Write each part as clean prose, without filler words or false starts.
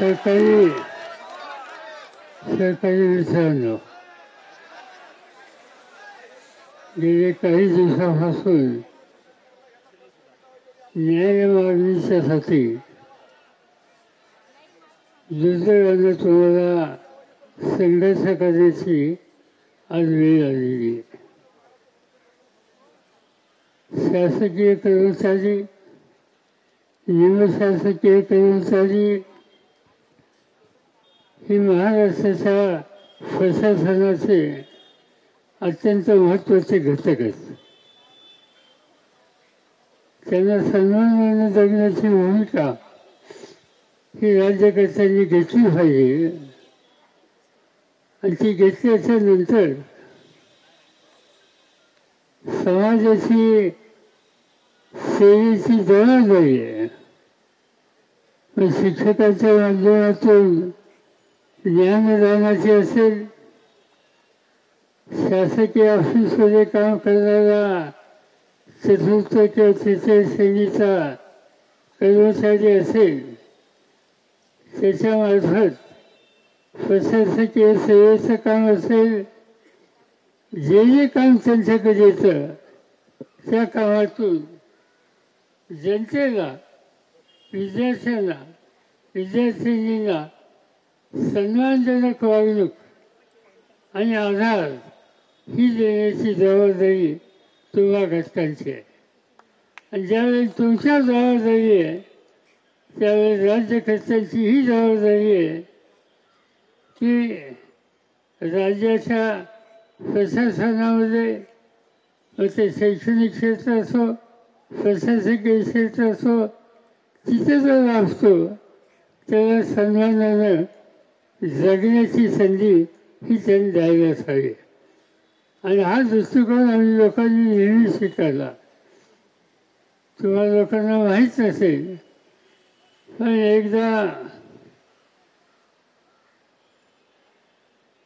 सरकारी मित्रांनो, गेले काही दिवसापासून न्याय मागणीच्यासाठी दुर्दैवाने तुम्हाला संघर्ष करण्याची आज वेळ आलेली आहे. शासकीय कर्मचारी, निमशासकीय कर्मचारी हे महाराष्ट्राच्या प्रशासनाचे अत्यंत महत्त्वाचे घटक आहेत. त्यांना सन्मानाने जगण्याची भूमिका ही राज्यकर्त्यांनी घेतली पाहिजे आणि ती घेतल्याच्या नंतर समाजाची सेवेची जबाबदारी आहे. शिक्षकाच्या माध्यमातून ज्ञानदानाची असेल, शासकीय ऑफिसमध्ये काम करणारा चतुर्थ किंवा तृतीय श्रेणीचा कर्मचारी असेल, त्याच्यामार्फत प्रशासकीय सेवेचं काम असेल, जे काम त्यांच्याकडे येतं त्या कामातून जनतेला, विद्यार्थ्यांना, विद्यार्थिनींना सन्मानजनक वागणूक आणि आधार ही देण्याची जबाबदारी तुम्हा घटकांची आहे. आणि ज्यावेळी तुमच्या जबाबदारी आहे त्यावेळी राज्यकर्त्यांची ही जबाबदारी आहे की राज्याच्या प्रशासनामध्ये ते शैक्षणिक क्षेत्र असो, प्रशासकीय क्षेत्र असो, तिथे जर असतो त्याला सन्मानानं जगण्याची संधी ही त्यांनी द्यायलाच हवी. आणि हा दृष्टिकोन आम्ही लोकांनी नेहमी स्वीकारला. तुम्हाला लोकांना माहीत नसेल पण एकदा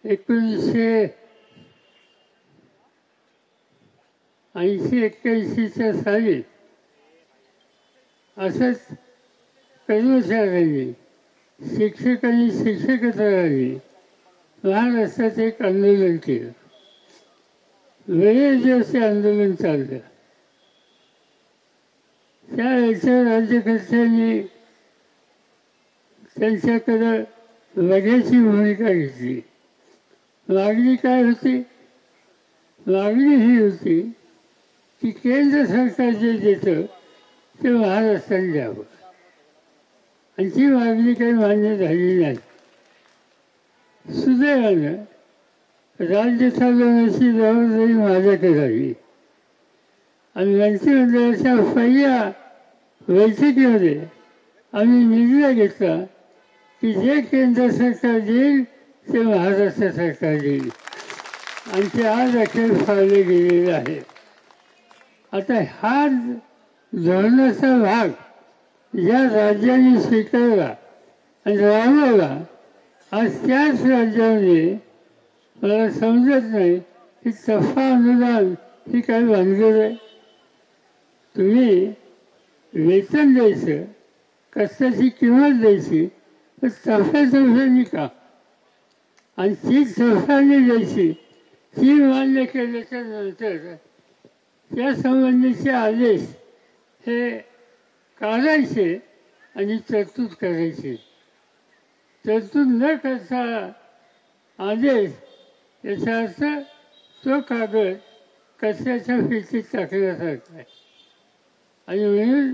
1980-81च्या साली असंच कर्मचाऱ्यांनी, शिक्षकांनी, शिक्षकेतरांनी महाराष्ट्रात एक आंदोलन केलं. वेळेस दिवस ते आंदोलन चाललं. त्यावेळेच्या राज्यकर्त्यांनी त्यांच्याकडं बघायची भूमिका घेतली. मागणी काय होती? मागणी ही होती की केंद्र सरकार जे देतं ते महाराष्ट्राने द्यावं. आणि ती मागणी काही मान्य झाली नाही. सुदैवानं राज्य चालवण्याची जबाबदारी माझ्याकडे आली आणि मंत्रिमंडळाच्या पहिल्या बैठकीमध्ये आम्ही निर्णय घेतला की जे केंद्र सरकार देईल ते महाराष्ट्र सरकार देईल. आणि ते आज अखेर पाळले गेलेले आहे. आता हा धोरणाचा भाग या राज्याने स्वीकारला आणि राबवला. आज त्याच राज्यामध्ये मला समजत नाही की सफा अनुदान ही काय भानगड आहे. तुम्ही वेतन द्यायचं, कष्टाची किंमत द्यायची, तर सफानी का? आणि ती सफानी द्यायची, ती मान्य केल्याच्या नंतर त्यासंबंधीचे आदेश हे काढायचे आणि तरतूद करायची. तरतूद न करता आदेश याचा अर्थ तो कागद कचऱ्याच्या फिरतीत टाकण्यासारखा आहे. आणि म्हणून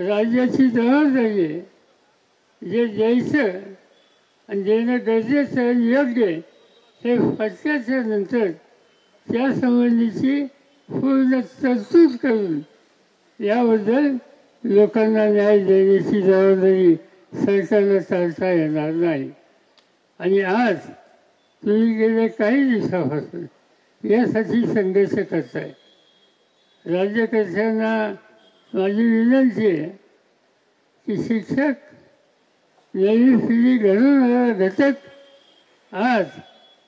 राज्याची जबाबदारी आहे जे द्यायचं आणि देणं गरजेचं आणि योग्य आहे हे फटक्याच्या नंतर त्यासंबंधीची पूर्ण तरतूद करून याबद्दल लोकांना न्याय देण्याची जबाबदारी सरकारला चालता येणार नाही. आणि आज तुम्ही गेल्या काही दिवसापासून यासाठी संघर्ष करताय. राज्यकर्त्यांना माझी विनंती आहे की शिक्षक, नवी पिढी घडवणारा घटक आज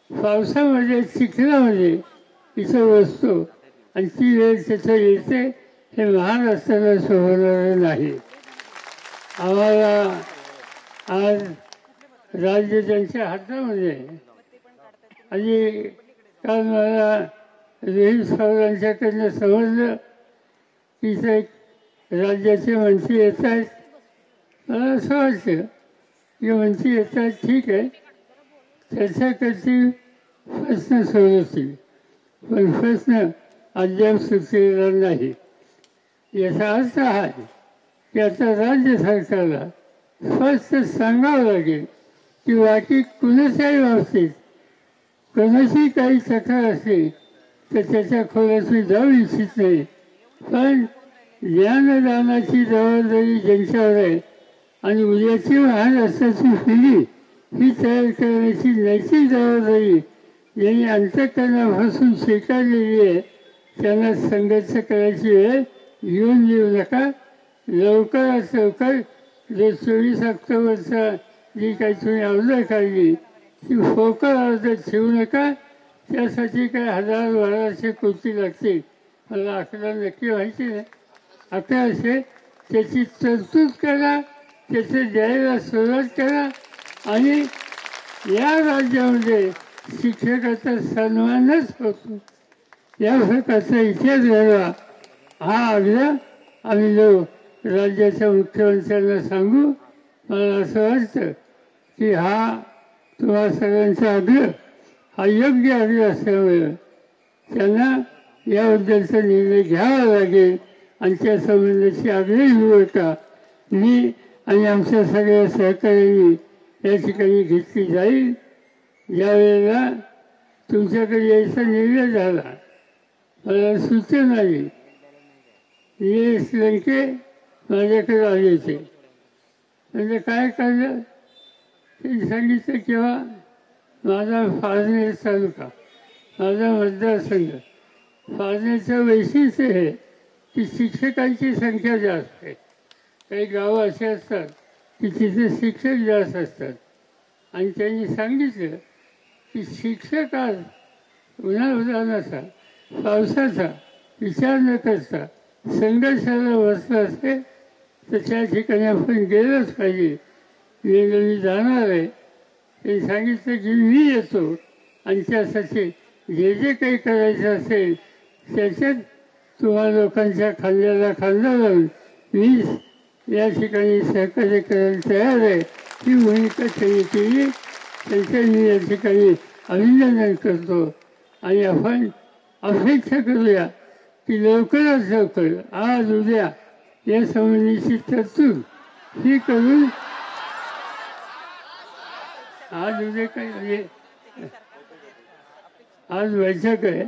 पावसामध्ये, चिखलामध्ये इथं बसतो आणि ती वेळ तिथं येते हे महाराष्ट्राला शोभणारं नाही. आम्हाला आज राज्य त्यांच्या हातामध्ये आहे. आणि काल मला रोहित सावरांच्याकडनं समजलं की ते राज्याचे मंत्री येत आहेत. मला असं वाटतं की मंत्री येत आहेत, ठीक आहे, चर्चा करतील, प्रश्न सोडवतील, पण प्रश्न अद्याप सुटलेला नाही. याचा अर्थ हा आहे की आता राज्य सरकारला स्पष्ट सांगावं लागेल की बाकी कुणाच्याही बाबतीत कोणाची काही तक्रार असली तर त्याच्या खोलात मी जाऊ इच्छित नाही. पण ज्ञानदानाची जबाबदारी ज्यांच्यावर आहे आणि उद्याची महाराष्ट्राची पिढी ही तयार करण्याची नैतिक जबाबदारी ज्यांनी अंतःकरणापासून स्वीकारलेली आहे त्यांना संघर्ष करायची वेळ येऊन देऊ नका. लवकरात लवकर जो 24 ऑक्टोबरचा जी काही तुम्ही ऑर्डर काढली ती फोकल ऑर्डर ठेवू नका. त्यासाठी काय 1000-1200 कोटी लागतील, मला आकडा नक्की माहिती नाही, 1100. त्याची तरतूद करा, त्याचे द्यायला सुरुवात करा आणि या राज्यामध्ये शिक्षकाचा सन्मानच होतो या प्रकारचा इतिहास घडवा. हा आग्रह आम्ही लोक राज्याच्या मुख्यमंत्र्यांना सांगू. मला असं वाटतं की हा तुम्हा सगळ्यांचा आग्रह हा योग्य आग्रह असल्यामुळे त्यांना याबद्दलचा निर्णय घ्यावा लागेल आणि त्या संबंधाची आग्रही भूमिका मी आणि आमच्या सगळ्या सहकार्यांनी या ठिकाणी घेतली जाईल. ज्यावेळेला तुमच्याकडे यायचा निर्णय झाला मला सूचना आली, निलेश लंके माझ्याकडे आले होते. म्हणजे काय काढलं ते सांगितलं किंवा माझा फाळणेर तालुका, माझा मतदारसंघ, फाळणेरचं वैशिष्ट्य हे की शिक्षकांची संख्या जास्त आहे. काही गावं असे असतात की तिथे शिक्षक जास्त असतात आणि त्यांनी सांगितलं की शिक्षक आज उन्हाळ्याचा पावसाचा विचार न करता संघर्षाला बसला असेल तर त्या ठिकाणी आपण गेलंच पाहिजे. मी जाणार आहे ते सांगितलं की मी येतो आणि त्यासाठी जे जे काही करायचं असेल त्याच्यात तुम्हा लोकांच्या खांद्याला खांदा लावून मी या ठिकाणी सहकार्य करायला तयार आहे. ही भूमिका त्यांनी केली, त्यांचं मी या ठिकाणी अभिनंदन करतो. आणि आपण अपेक्षा करूया की लवकरात लवकर आज उद्या या संबंधीची तरतूद ही करून आज उद्या काय आज बैठक आहे.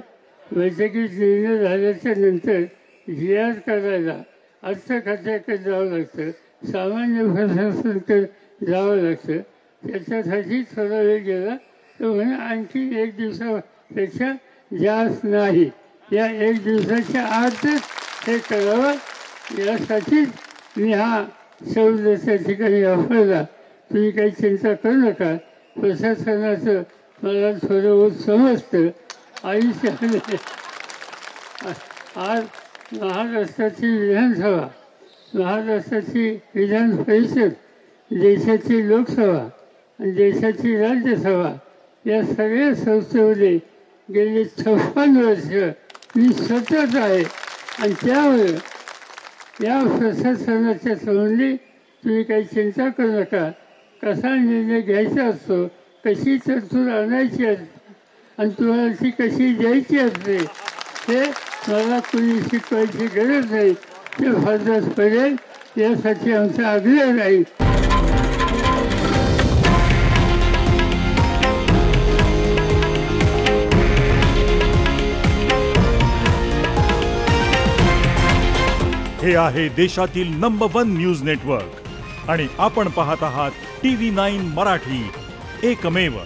बैठकीत निर्णय झाल्याच्या नंतर जियाज करायला अर्थ खात्याकडे जावं लागतं, सामान्य प्रशासनाकडे जावं लागतं. त्याच्यासाठी थोडा वेळ गेला तर म्हणून आणखी 1 दिवसापेक्षा जास्त नाही, या 1 दिवसाच्या आतच हे करावं. यासाठीच मी हा शब्द त्या ठिकाणी वापरला. तुम्ही काही चिंता करू नका. प्रशासनाचं मला थोडं बहुत समजतं. आयुष्यामध्ये आज महाराष्ट्राची विधानसभा, महाराष्ट्राची विधान परिषद, देशाची लोकसभा आणि देशाची राज्यसभा या सगळ्या संस्थेमध्ये गेली 56 वर्ष मी सतत आहे. आणि त्यामुळे या प्रशासनाच्या संबंधी तुम्ही काही चिंता करू नका. कसा निर्णय घ्यायचा असतो, कशी तरतूद आणायची असते आणि तुम्हाला ती कशी द्यायची असते ते मला कुणी शिकवायची गरज नाही. ते फरक पडेल यासाठी आमचा आग्रह राहील. हे आहे देशातील नंबर 1 न्यूज नेटवर्क आणि आपण पाहत आहात TV9 मराठी, एकमेव.